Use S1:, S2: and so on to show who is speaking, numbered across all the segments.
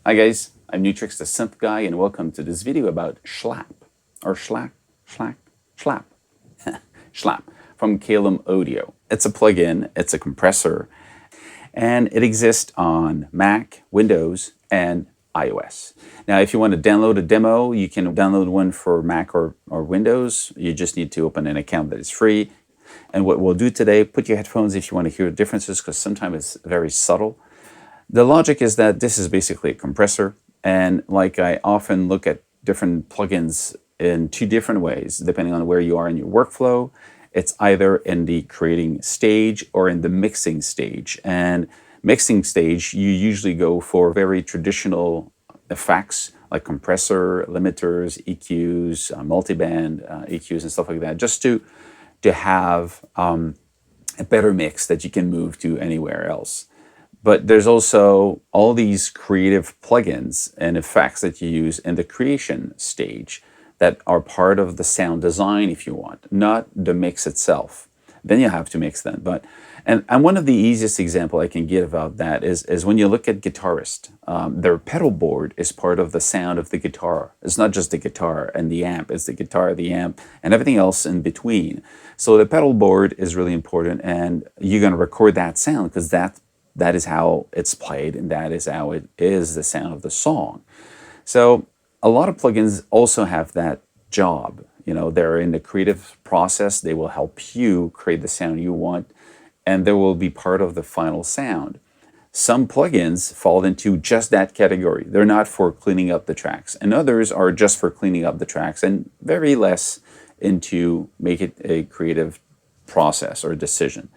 S1: Hi guys, I'm Nu-Trix the Synth Guy, and welcome to this video about Schlap, or Schlap, Schlap from Caelum Audio. It's a plugin, it's a compressor, and it exists on Mac, Windows, and iOS. Now, if you want to download a demo, you can download one for Mac or Windows. You just need to open an account that is free. And what we'll do today, put your headphones if you want to hear the differences, because sometimes it's very subtle. The logic is that this is basically a compressor, and like I often look at different plugins in two different ways, depending on where you are in your workflow. It's either in the creating stage or in the mixing stage. And mixing stage, you usually go for very traditional effects like compressor, limiters, EQs, multiband EQs and stuff like that, just to have a better mix that you can move to anywhere else. But there's also all these creative plugins and effects that you use in the creation stage that are part of the sound design, if you want, not the mix itself. Then you have to mix them. And one of the easiest example I can give about that is when you look at guitarists. Their pedal board is part of the sound of the guitar. It's not just the guitar and the amp, it's the guitar, the amp, and everything else in between. So the pedal board is really important, and you're going to record that sound because that is how it's played, and that is how it is the sound of the song. So a lot of plugins also have that job. You know, they're in the creative process. They will help you create the sound you want, and they will be part of the final sound. Some plugins fall into just that category. They're not for cleaning up the tracks, and others are just for cleaning up the tracks and very less into make it a creative process or decision.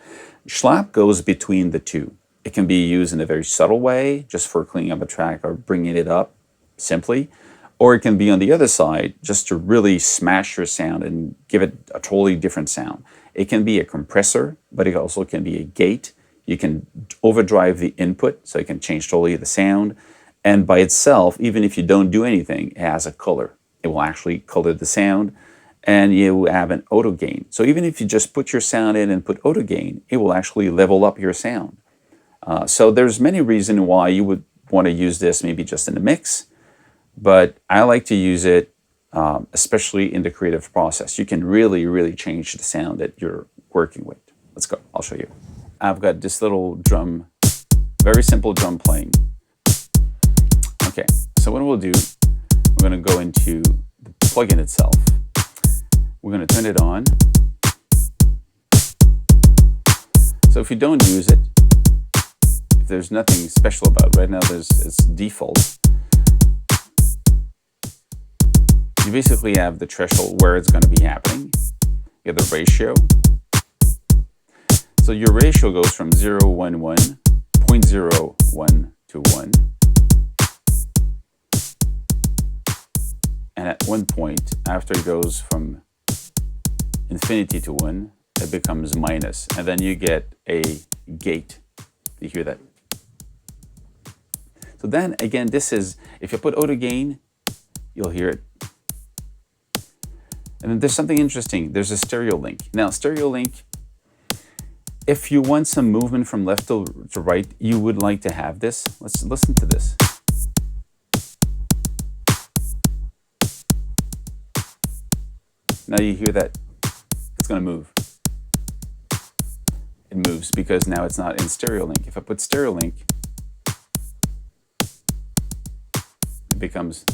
S1: Schlap goes between the two. It can be used in a very subtle way, just for cleaning up a track or bringing it up simply. Or it can be on the other side, just to really smash your sound and give it a totally different sound. It can be a compressor, but it also can be a gate. You can overdrive the input, so it can change totally the sound. And by itself, even if you don't do anything, it has a color. It will actually color the sound. And you have an auto gain. So even if you just put your sound in and put auto gain, it will actually level up your sound. So there's many reasons why you would want to use this maybe just in a mix, but I like to use it especially in the creative process. You can really, really change the sound that you're working with. Let's go, I'll show you. I've got this little drum, very simple drum playing. Okay, so what we'll do, we're going to go into the plugin itself. We're going to turn it on. So if you don't use it, if there's nothing special about it, right now it's default. You basically have the threshold where it's going to be happening. You have the ratio. So your ratio goes from 0, 1, 1, 0.01 to 1. And at one point, after it goes from infinity to 1, it becomes minus. And then you get a gate. You hear that? So then again, this is, if you put auto gain, you'll hear it. And then there's something interesting. There's a stereo link. Now, stereo link, if you want some movement from left to right, you would like to have this. Let's listen to this. Now you hear that it's going to move. It moves because now it's not in stereo link. If I put stereo link, it becomes,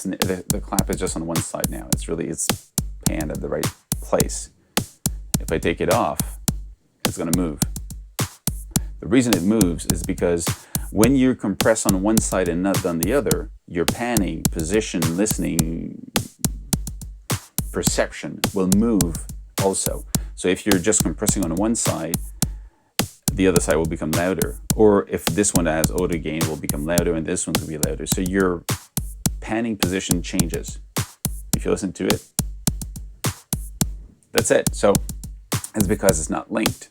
S1: the clap is just on one side now. It's panned at the right place. If I take it off, it's going to move. The reason it moves is because when you compress on one side and not on the other, your panning, position, listening, perception will move also. So if you're just compressing on one side, the other side will become louder. Or if this one has auto gain, it will become louder and this one will be louder. So your panning position changes. If you listen to it, that's it. So it's because it's not linked.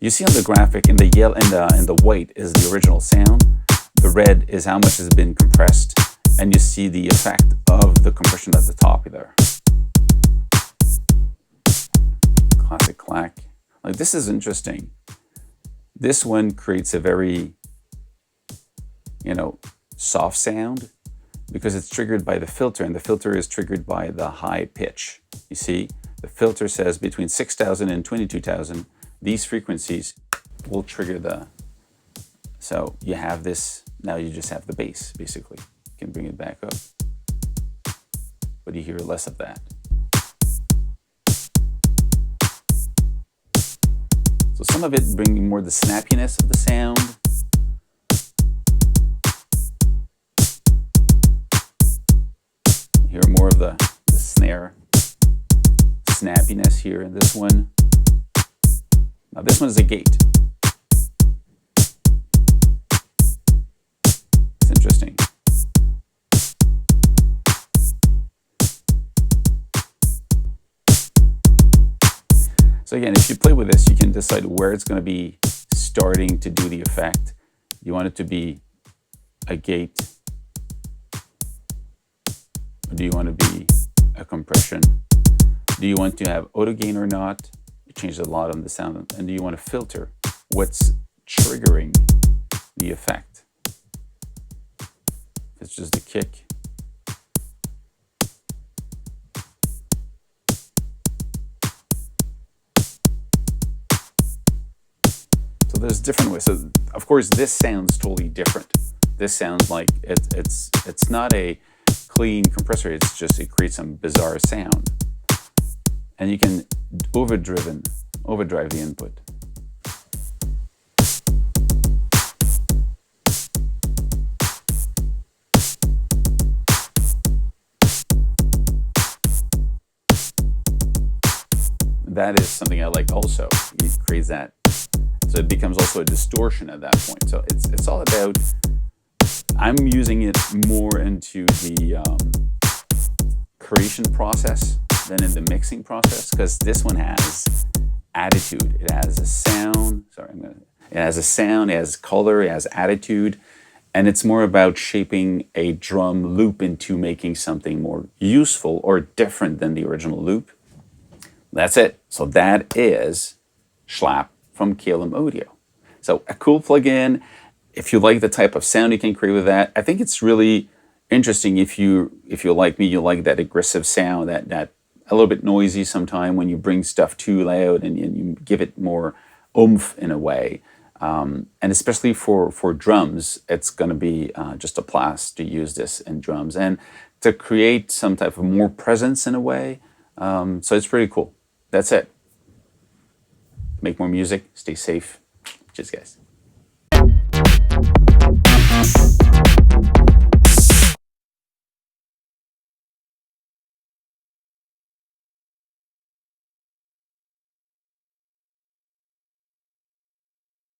S1: You see on the graphic, in the yellow and the white is the original sound. The red is how much has been compressed, and you see the effect of the compression at the top there. Classic clack. Like, this is interesting. This one creates a very, soft sound because it's triggered by the filter, and the filter is triggered by the high pitch. You see, the filter says between 6,000 and 22,000, these frequencies will trigger the, so you have this, now you just have the bass, basically. You can bring it back up, but you hear less of that. So some of it bringing more the snappiness of the sound. Hear more of the snare snappiness here in this one. Now this one is a gate. It's interesting. So again, if you play with this, you can decide where it's going to be starting to do the effect. You want it to be a gate, or do you want to be a compression? Do you want to have auto gain or not? It changes a lot on the sound. And do you want to filter what's triggering the effect? If it's just a kick. So there's different ways. So of course this sounds totally different. This sounds like it's not a clean compressor, it's just, it creates some bizarre sound. And you can overdrive the input. That is something I like also. It creates that, so it becomes also a distortion at that point. So it's all about, I'm using it more into the creation process than in the mixing process, because this one has attitude. It has a sound. It has a sound. It has color. It has attitude, and it's more about shaping a drum loop into making something more useful or different than the original loop. That's it. So that is Schlap from Caelum Audio. So a cool plugin. If you like the type of sound you can create with that, I think it's really interesting. If you like me, you like that aggressive sound, that a little bit noisy sometime when you bring stuff too loud and you give it more oomph in a way. And especially for drums, it's going to be just a blast to use this in drums and to create some type of more presence in a way. So it's pretty cool. That's it. Make more music. Stay safe. Cheers, guys.